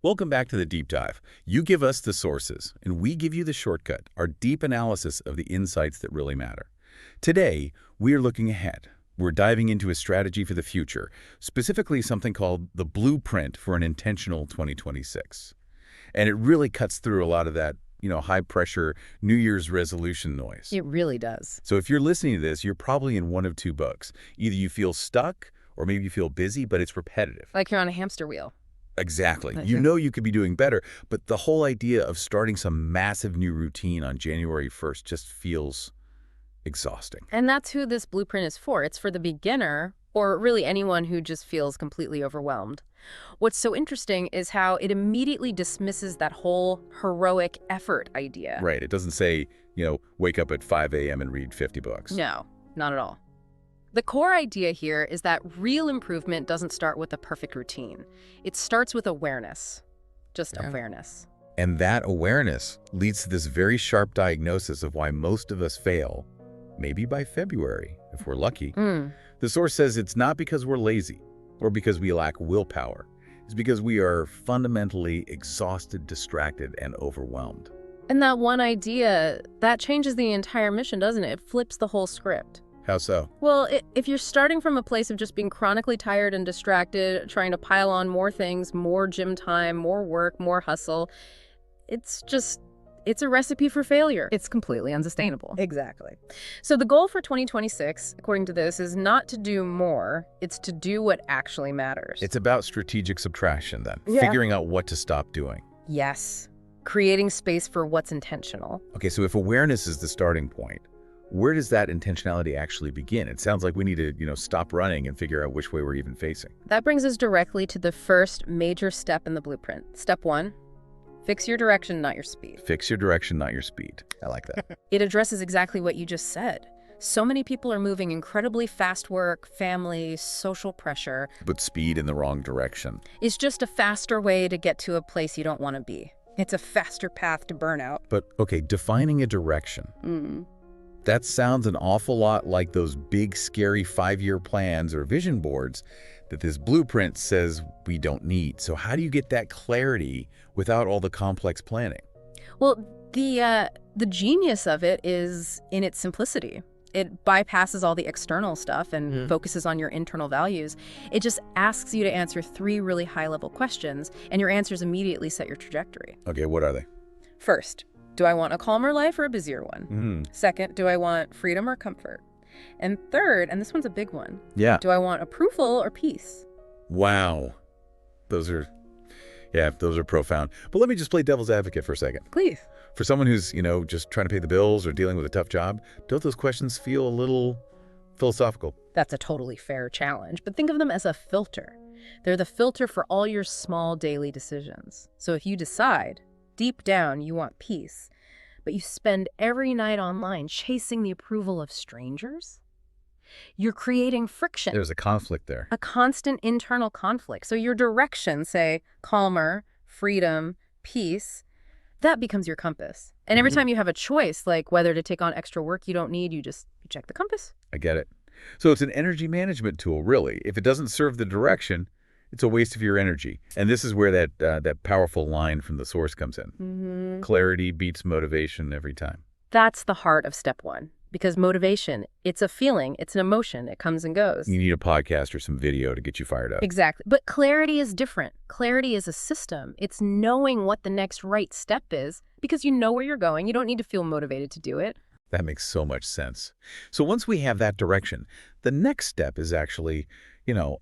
Welcome back to the Deep Dive. You give us the sources, and we give you the shortcut, our deep analysis of the insights that really matter. Today, we are looking ahead. We're diving into a strategy for the future, specifically something called the blueprint for an intentional 2026. And it really cuts through a lot of that, high-pressure New Year's resolution noise. It really does. So if you're listening to this, you're probably in one of two boats. Either you feel stuck, or maybe you feel busy, but it's repetitive. Like you're on a hamster wheel. Exactly. You know you could be doing better, but the whole idea of starting some massive new routine on January 1st just feels exhausting. And that's who this blueprint is for. It's for the beginner, or really anyone who just feels completely overwhelmed. What's so interesting is how it immediately dismisses that whole heroic effort idea. Right. It doesn't say, wake up at 5 a.m. and read 50 books. No, not at all. The core idea here is that real improvement doesn't start with a perfect routine. It starts with awareness. Just awareness. And that awareness leads to this very sharp diagnosis of why most of us fail, maybe by February, if we're lucky. The source says it's not because we're lazy or because we lack willpower. It's because we are fundamentally exhausted, distracted, and overwhelmed. And that one idea, that changes the entire mission, doesn't it? It flips the whole script. How so? Well, if you're starting from a place of just being chronically tired and distracted, trying to pile on more things, more gym time, more work, more hustle, it's a recipe for failure. It's completely unsustainable. Exactly. So the goal for 2026, according to this, is not to do more. It's to do what actually matters. It's about strategic subtraction, then. Yeah. Figuring out what to stop doing. Yes. Creating space for what's intentional. Okay, so if awareness is the starting point, where does that intentionality actually begin? It sounds like we need to, stop running and figure out which way we're even facing. That brings us directly to the first major step in the blueprint. Step 1, fix your direction, not your speed. Fix your direction, not your speed. I like that. It addresses exactly what you just said. So many people are moving incredibly fast work, family, social pressure. But speed in the wrong direction. It's just a faster way to get to a place you don't want to be. It's a faster path to burnout. But, okay, defining a direction. That sounds an awful lot like those big, scary 5-year plans or vision boards that this blueprint says we don't need. So how do you get that clarity without all the complex planning? Well, the genius of it is in its simplicity. It bypasses all the external stuff and focuses on your internal values. It just asks you to answer 3 really high-level questions, and your answers immediately set your trajectory. Okay, what are they? First, do I want a calmer life or a busier one? Second, do I want freedom or comfort? And third, and this one's a big one, do I want approval or peace? Wow. Those are profound. But let me just play devil's advocate for a second. Please. For someone who's, just trying to pay the bills or dealing with a tough job, don't those questions feel a little philosophical? That's a totally fair challenge, but think of them as a filter. They're the filter for all your small daily decisions. So if you decide, deep down, you want peace, but you spend every night online chasing the approval of strangers, you're creating friction. There's a conflict there. A constant internal conflict. So your direction, say, calmer, freedom, peace, that becomes your compass. And every time you have a choice, like whether to take on extra work you don't need, you check the compass. I get it. So it's an energy management tool, really. If it doesn't serve the direction, it's a waste of your energy. And this is where that powerful line from the source comes in. Clarity beats motivation every time. That's the heart of step 1. Because motivation, it's a feeling, it's an emotion, it comes and goes. You need a podcast or some video to get you fired up. Exactly. But clarity is different. Clarity is a system. It's knowing what the next right step is because you know where you're going. You don't need to feel motivated to do it. That makes so much sense. So once we have that direction, the next step is actually,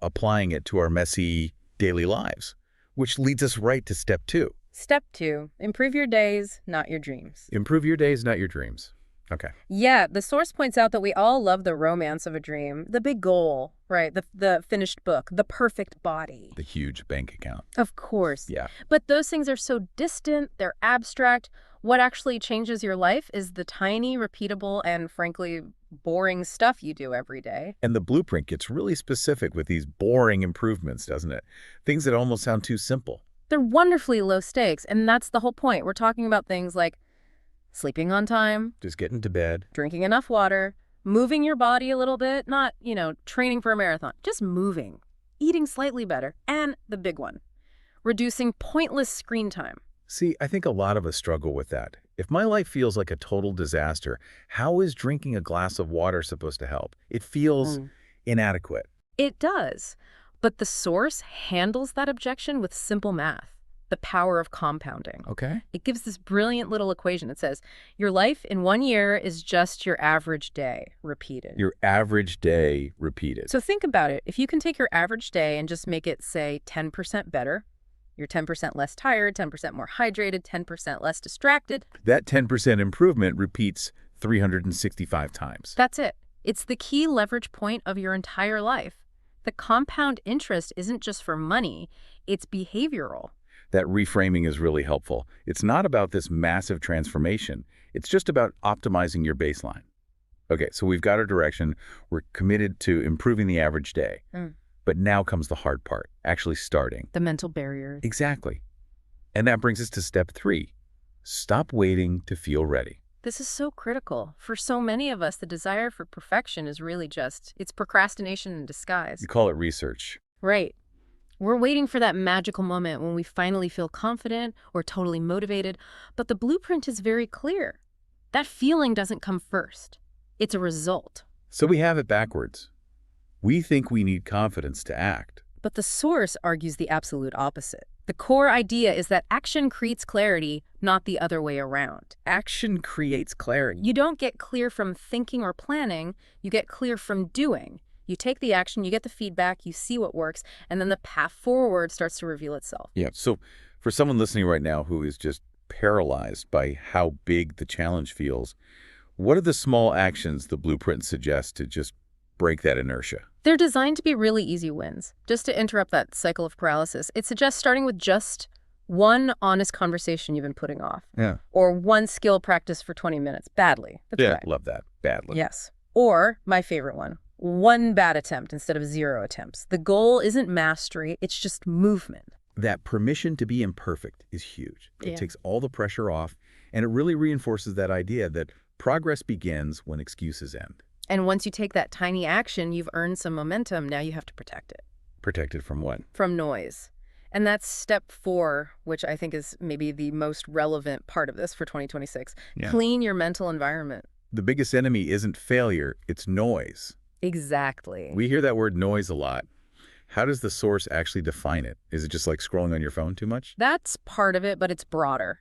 applying it to our messy daily lives, which leads us right to step 2. Step 2, improve your days, not your dreams. Improve your days, not your dreams. Okay. Yeah, the source points out that we all love the romance of a dream, the big goal, right? The finished book, the perfect body. The huge bank account. Of course. Yeah. But those things are so distant, they're abstract. What actually changes your life is the tiny, repeatable, and frankly, boring stuff you do every day. And the blueprint gets really specific with these boring improvements, doesn't it? Things that almost sound too simple. They're wonderfully low stakes, and that's the whole point. We're talking about things like sleeping on time, just getting to bed, drinking enough water, moving your body a little bit, not, training for a marathon, just moving, eating slightly better, and the big one, reducing pointless screen time. See, I think a lot of us struggle with that. If my life feels like a total disaster, how is drinking a glass of water supposed to help? It feels inadequate. It does. But the source handles that objection with simple math, the power of compounding. Okay. It gives this brilliant little equation. It says, your life in 1 year is just your average day, repeated. Your average day repeated. So think about it. If you can take your average day and just make it, say, 10% better, you're 10% less tired, 10% more hydrated, 10% less distracted. That 10% improvement repeats 365 times. That's it. It's the key leverage point of your entire life. The compound interest isn't just for money, it's behavioral. That reframing is really helpful. It's not about this massive transformation. It's just about optimizing your baseline. Okay, so we've got our direction. We're committed to improving the average day. But now comes the hard part, actually starting. The mental barriers. Exactly. And that brings us to step 3. Stop waiting to feel ready. This is so critical. For so many of us, the desire for perfection is really it's procrastination in disguise. You call it research. Right. We're waiting for that magical moment when we finally feel confident or totally motivated, but the blueprint is very clear. That feeling doesn't come first. It's a result. So we have it backwards. We think we need confidence to act. But the source argues the absolute opposite. The core idea is that action creates clarity, not the other way around. Action creates clarity. You don't get clear from thinking or planning, you get clear from doing. You take the action, you get the feedback, you see what works, and then the path forward starts to reveal itself. Yeah, so for someone listening right now who is just paralyzed by how big the challenge feels, what are the small actions the blueprint suggests to just break that inertia? They're designed to be really easy wins. Just to interrupt that cycle of paralysis, it suggests starting with just one honest conversation you've been putting off. Yeah. Or one skill practice for 20 minutes. Badly. That's right. Love that. Badly. Yes. Or, my favorite one bad attempt instead of 0 attempts. The goal isn't mastery, it's just movement. That permission to be imperfect is huge. It Yeah. takes all the pressure off, and it really reinforces that idea that progress begins when excuses end. And once you take that tiny action, you've earned some momentum. Now you have to protect it. Protected from what? From noise. And that's step 4, which I think is maybe the most relevant part of this for 2026. Yeah. Clean your mental environment. The biggest enemy isn't failure, it's noise. Exactly. We hear that word noise a lot. How does the source actually define it? Is it just like scrolling on your phone too much? That's part of it, but it's broader.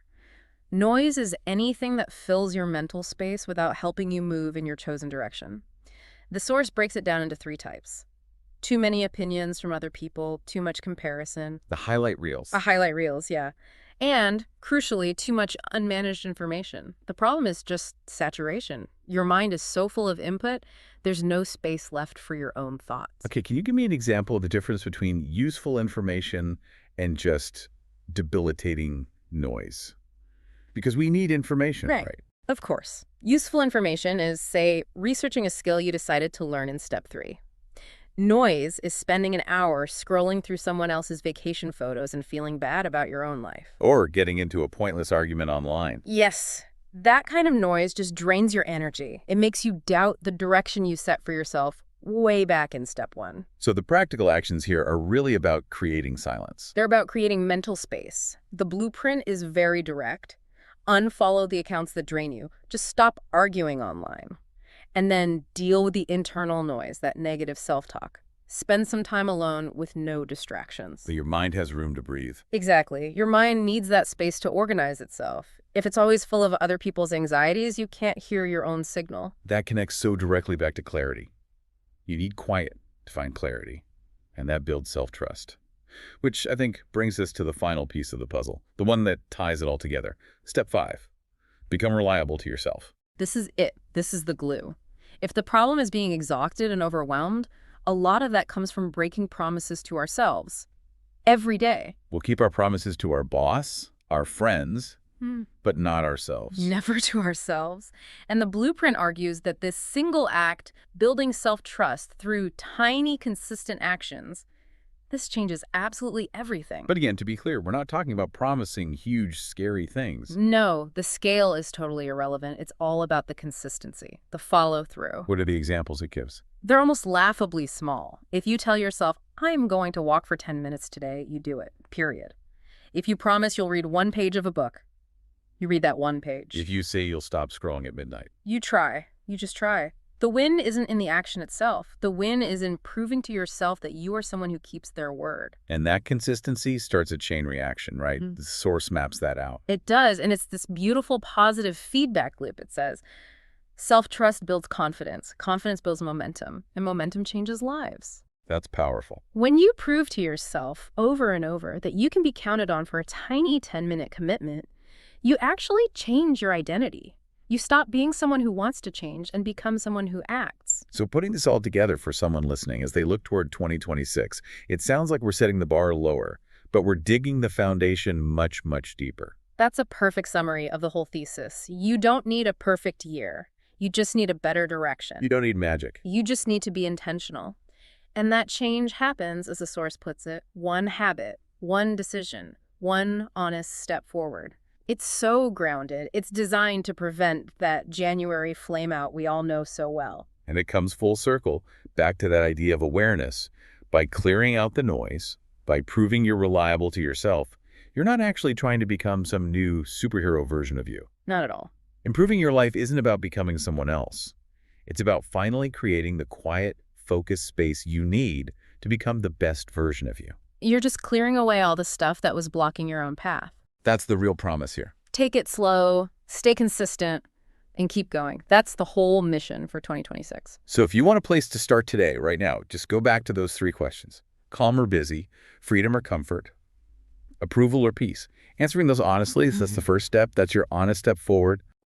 Noise is anything that fills your mental space without helping you move in your chosen direction. The source breaks it down into 3 types. Too many opinions from other people, too much comparison. The highlight reels. Highlight reels, yeah. And, crucially, too much unmanaged information. The problem is just saturation. Your mind is so full of input, there's no space left for your own thoughts. Okay, can you give me an example of the difference between useful information and just debilitating noise? Because we need information, right? Of course. Useful information is, say, researching a skill you decided to learn in step 3. Noise is spending an hour scrolling through someone else's vacation photos and feeling bad about your own life. Or getting into a pointless argument online. Yes, that kind of noise just drains your energy. It makes you doubt the direction you set for yourself way back in step 1. So the practical actions here are really about creating silence. They're about creating mental space. The blueprint is very direct. Unfollow the accounts that drain you. Just stop arguing online. And then deal with the internal noise, that negative self-talk. Spend some time alone with no distractions. So your mind has room to breathe. Exactly. Your mind needs that space to organize itself. If it's always full of other people's anxieties, you can't hear your own signal. That connects so directly back to clarity. You need quiet to find clarity, and that builds self-trust. Which I think brings us to the final piece of the puzzle, the one that ties it all together. Step 5, become reliable to yourself. This is it. This is the glue. If the problem is being exhausted and overwhelmed, a lot of that comes from breaking promises to ourselves. Every day. We'll keep our promises to our boss, our friends, but not ourselves. Never to ourselves. And the blueprint argues that this single act, building self-trust through tiny, consistent actions, this changes absolutely everything. But again, to be clear, we're not talking about promising huge, scary things. No, the scale is totally irrelevant. It's all about the consistency, the follow-through. What are the examples it gives? They're almost laughably small. If you tell yourself, I'm going to walk for 10 minutes today, you do it, period. If you promise you'll read one page of a book, you read that one page. If you say you'll stop scrolling at midnight. You try. You just try. The win isn't in the action itself. The win is in proving to yourself that you are someone who keeps their word. And that consistency starts a chain reaction, right? The source maps that out. It does, and it's this beautiful positive feedback loop, it says. Self-trust builds confidence. Confidence builds momentum, and momentum changes lives. That's powerful. When you prove to yourself over and over that you can be counted on for a tiny 10-minute commitment, you actually change your identity. You stop being someone who wants to change and become someone who acts. So putting this all together for someone listening as they look toward 2026, it sounds like we're setting the bar lower, but we're digging the foundation much, much deeper. That's a perfect summary of the whole thesis. You don't need a perfect year. You just need a better direction. You don't need magic. You just need to be intentional. And that change happens, as the source puts it, one habit, one decision, one honest step forward. It's so grounded. It's designed to prevent that January flameout we all know so well. And it comes full circle back to that idea of awareness. By clearing out the noise, by proving you're reliable to yourself, you're not actually trying to become some new superhero version of you. Not at all. Improving your life isn't about becoming someone else. It's about finally creating the quiet, focused space you need to become the best version of you. You're just clearing away all the stuff that was blocking your own path. That's the real promise here. Take it slow, stay consistent, and keep going. That's the whole mission for 2026. So if you want a place to start today, right now, just go back to those 3 questions. Calm or busy, freedom or comfort, approval or peace. Answering those honestly, that's the first step. That's your honest step forward.